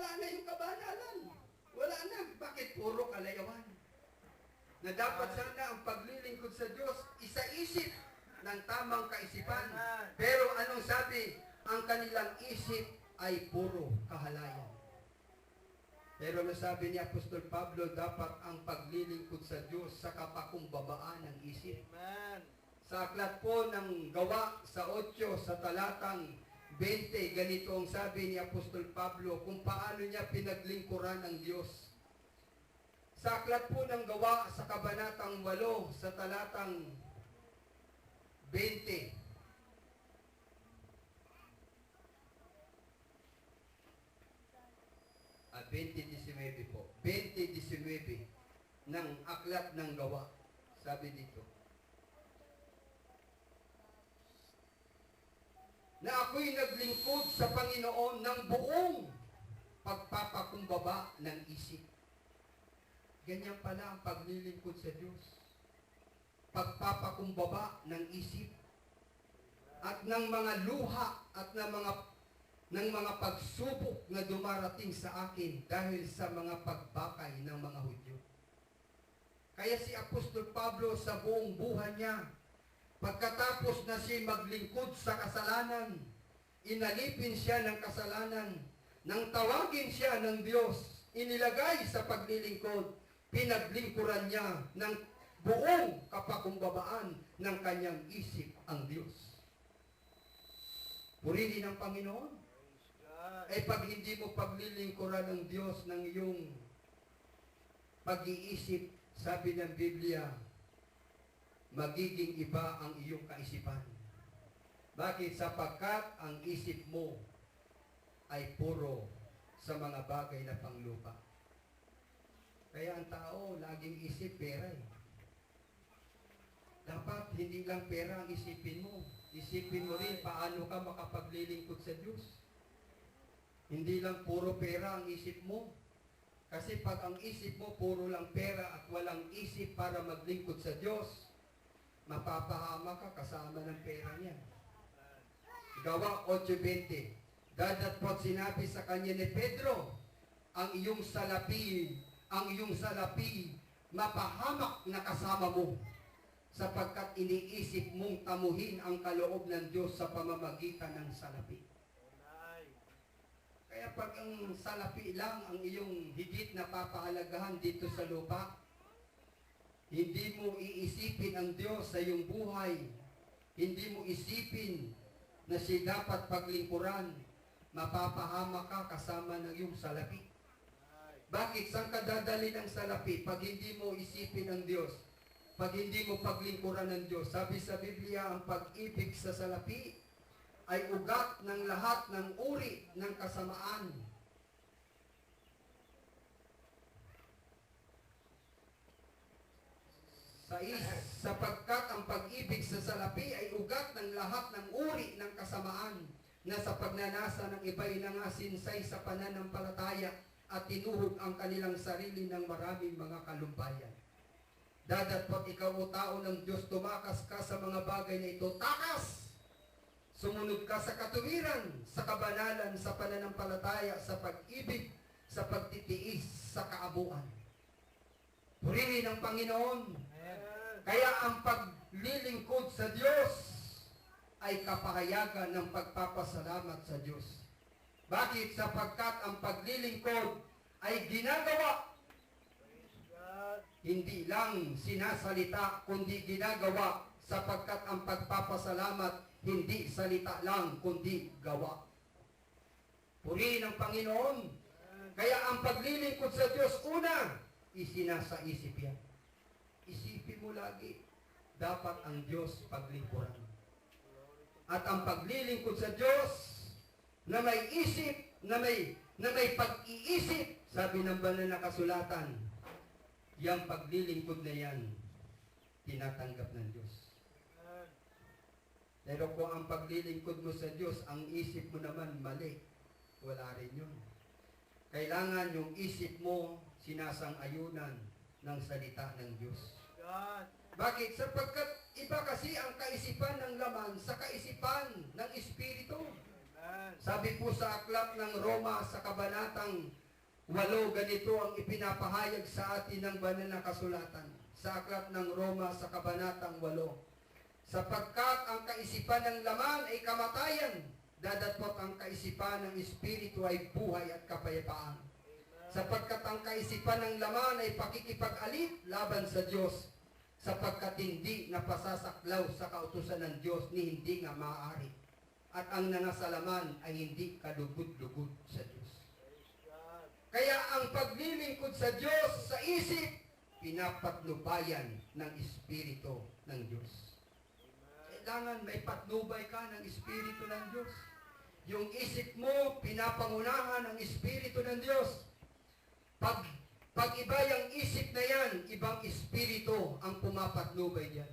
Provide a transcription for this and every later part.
wala na yung kabanalan. Wala na. Bakit puro kalayawan? Na dapat sana ang paglilingkod sa Diyos, isa-isip ng tamang kaisipan. Pero anong sabi? Ang kanilang isip ay puro kahalayan. Pero nasabi ni Apostol Pablo, dapat ang paglilingkod sa Diyos sa kapakumbabaan ng isip. Amen. Sa aklat po ng Gawa sa 8 sa talatang 20, ganito ang sabi ni Apostol Pablo kung paano niya pinaglingkuran ang Diyos. Sa aklat po ng Gawa sa kabanatang 8 sa talatang 20, at 20:19 po. 20:19 ng aklat ng Gawa. Sabi dito, na ako'y naglingkod sa Panginoon ng buong pagpapakumbaba ng isip. Ganyan pala ang paglilingkod sa Diyos. Pagpapakumbaba ng isip at ng mga luha at ng mga pagsubok na dumarating sa akin dahil sa mga pagbakay ng mga Hudyo. Kaya si Apostol Pablo sa buong buhay niya, pagkatapos na siya maglingkod sa kasalanan, inalipin siya ng kasalanan, nang tawagin siya ng Diyos, inilagay sa paglilingkod, pinaglingkuran niya ng buong kapakumbabaan ng kanyang isip ang Diyos. Purihin ang Panginoon. Ay pag hindi mo paglilingkuran ng Diyos ng iyong pag-iisip, sabi ng Biblia, magiging iba ang iyong kaisipan. Bakit? Sapagkat ang isip mo ay puro sa mga bagay na panglupa. Kaya ang tao laging isip pera eh. Dapat hindi lang pera ang isipin mo. Isipin mo rin paano ka makapaglilingkod sa Diyos. Hindi lang puro pera ang isip mo. Kasi pag ang isip mo puro lang pera at walang isip para maglingkod sa Diyos, mapapahama ka kasama ng pera niya. Gawa 8:20. Dadatpot sinabi sa kanya ni Pedro, ang iyong salapi, mapahamak na kasama mo, sapagkat iniisip mong tamuhin ang kaloob ng Diyos sa pamamagitan ng salapi. Kaya pag ang salapi lang ang iyong higit na papahalagahan dito sa lupa, hindi mo iisipin ang Diyos sa iyong buhay, hindi mo isipin na siya dapat paglingkuran, mapapahama ka kasama ng iyong salapi. Bakit? Saan ka dadali ng salapi pag hindi mo isipin ang Diyos? Pag hindi mo paglingkuran ng Diyos? Sabi sa Biblia, ang pag-ibig sa salapi ay ugat ng lahat ng uri ng kasamaan. Sapagkat ang pag-ibig sa salapi ay ugat ng lahat ng uri ng kasamaan, na sa pagnanasa ng iba'y nangasinsay sa pananampalataya at tinuhog ang kanilang sarili ng maraming mga kalumpayan. Dadatpot ikaw o tao ng Diyos, tumakas ka sa mga bagay na ito. Takas! Sumunod ka sa katuwiran, sa kabanalan, sa pananampalataya, sa pag-ibig, sa pagtitiis, sa kaabuan. Purihin ang Panginoon. Kaya ang paglilingkod sa Diyos ay kapahayagan ng pagpapasalamat sa Diyos. Bakit? Sapagkat ang paglilingkod ay ginagawa. Hindi lang sinasalita, kundi ginagawa, sapagkat ang pagpapasalamat hindi salita lang, kundi gawa. Purihin ang Panginoon. Kaya ang paglilingkod sa Diyos, una, isinasaisip yan. Isipin mo lagi, dapat ang Diyos paglingkuran. At ang paglilingkod sa Diyos, na may isip, na may pag-iisip, sabi ng banal na kasulatan, yung paglilingkod na yan, tinatanggap ng Diyos. Pero kung ang paglilingkod mo sa Diyos, ang isip mo naman mali, wala rin yun. Kailangan yung isip mo sinasang-ayunan ng salita ng Diyos. Bakit? Sapagkat iba kasi ang kaisipan ng laman sa kaisipan ng Espiritu. Sabi po sa aklat ng Roma sa kabanatang 8, ganito ang ipinapahayag sa atin ng banal na kasulatan. Sa aklat ng Roma sa kabanatang 8, sapagkat ang kaisipan ng laman ay kamatayan, dadatpot ang kaisipan ng Espiritu ay buhay at kapayapaan. Sapagkat ang kaisipan ng laman ay pakikipag-alit laban sa Diyos, sapagkat hindi napasasaklaw sa kautusan ng Diyos ni hindi nga maaari. At ang nangasalaman ay hindi kalugod-lugod sa Diyos. Kaya ang paglilingkod sa Diyos sa isip, pinapatnubayan ng Espiritu ng Diyos. Kailangan may patnubay ka ng Espiritu ng Diyos. Yung isip mo, pinapangunahan ng Espiritu ng Diyos. Pag iba yung isip na yan, ibang espiritu ang pumapatnubay diyan.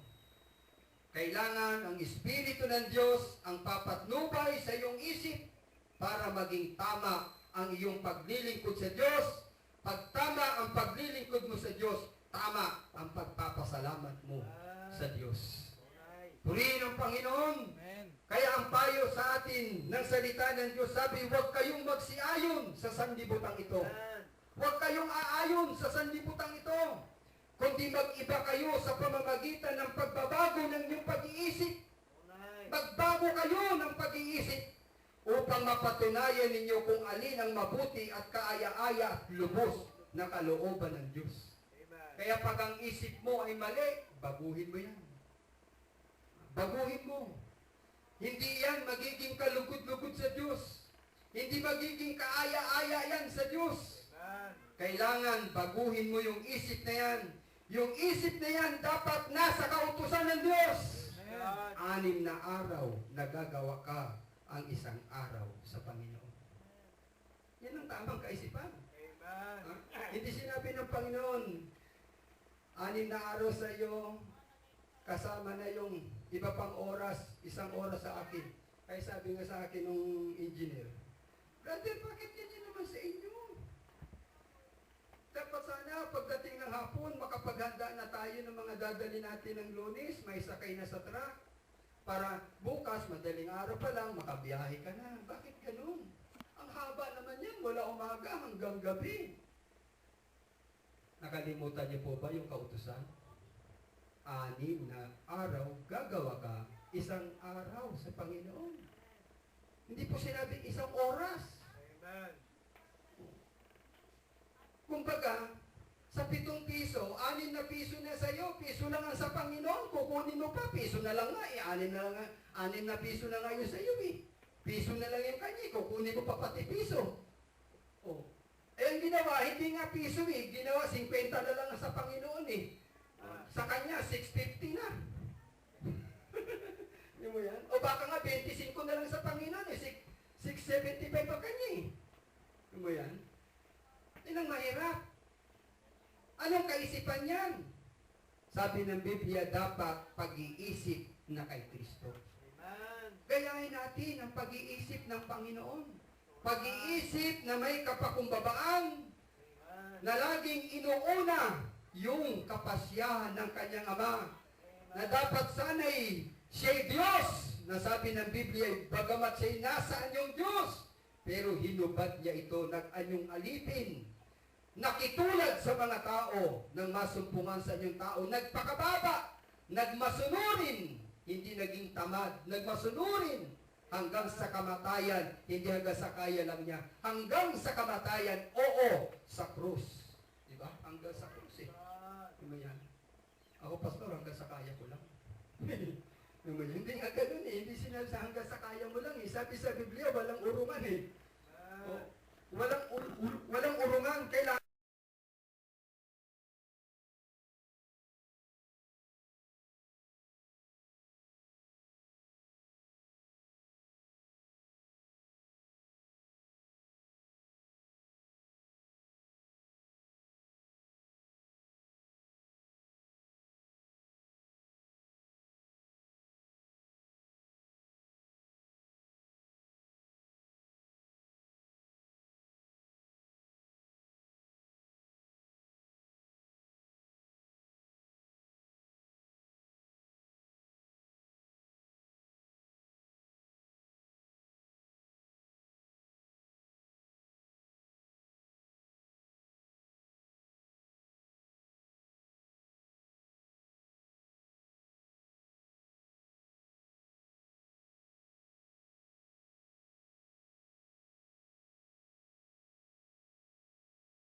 Kailangan ang Espiritu ng Diyos ang papatnubay sa iyong isip para maging tama ang iyong paglilingkod sa Diyos. Pag tama ang paglilingkod mo sa Diyos, tama ang pagpapasalamat mo sa Diyos. Purihin ang Panginoon. Kaya ang payo sa atin ng salita ng Diyos, sabi, huwag kayong magsiayon sa sanlibutan ito. Huwag kayong aayon sa sanlibutan ito, kundi mag-iba kayo sa pamamagitan ng pagbabago ng iyong pag-iisip. Magbago kayo ng pag-iisip upang mapatunayan ninyo kung alin ang mabuti at kaaya-aya at lubos na kalooban ng Diyos. Kaya pag ang isip mo ay mali, baguhin mo yan. Baguhin mo. Hindi yan magiging kalugod-lugod sa Diyos. Hindi magiging kaaya-aya yan sa Diyos. Kailangan baguhin mo yung isip na yan. Yung isip na yan dapat nasa kautusan ng Diyos. 6 na araw nagagawa ka ang isang araw sa Panginoon. Yan ang tamang kaisipan. Hindi sinabi ng Panginoon, 6 na araw sa iyo, kasama na yung iba pang oras, 1 oras sa akin. Kaya sabi nga sa akin ng engineer, brother, bakit ganyan naman sa inyo? Dapat sana pagdating ng hapon, makapaghanda na tayo ng mga dadali natin ng Lunes, may sakay na sa truck, para bukas, madaling araw pa lang, makabiyahe ka na. Bakit ganun? Ang haba naman yan, mula umaga hanggang gabi. Nakalimutan niyo po ba yung kautusan? 6 na araw, gagawa ka 1 araw sa Panginoon. Hindi po sinabing 1 oras. Amen. Kumbaga, sa 7 piso, 6 na piso na sa iyo, piso lang ang sa Panginoon, kukunin mo pa, piso na lang nga, 6 na piso na nga yun sa iyo Piso na lang yung kanya, kukunin mo pa pati piso. Oh. Eh, ang ginawa, hindi nga piso ginawa 50 na lang sa Panginoon Sa kanya, 650 na. Hindi mo yan? O baka nga, 25 na lang sa Panginoon 675 pa kanya Hindi mo yan? Yan ang mahirap. Anong kaisipan yan? Sabi ng Biblia, dapat pag-iisip na kay Kristo. Gayahin natin ang pag-iisip ng Panginoon. Pag-iisip na may kapakumbabaan, na laging inuuna yung kapasyahan ng kanyang Ama, na dapat sana'y siya'y Diyos, na sabi ng Biblia, bagamat siya'y nasa anyong Diyos, pero hinubad niya ito, nag-anyong alipin, nakitulad sa mga tao ng masumpungan sa inyong tao, nagpakababa, nagmasunurin, hindi naging tamad, nagmasunurin hanggang sa kamatayan, hindi hanggang sa kaya lang niya, hanggang sa kamatayan, oo, sa krus. Diba? Hanggang sa krus Diba yan? Ako, pastor, hanggang sa kaya ko lang. Diba yan? Hindi nga ganun hindi sinabi sa hanggang sa kaya mo lang Sabi sa Biblia, walang urungan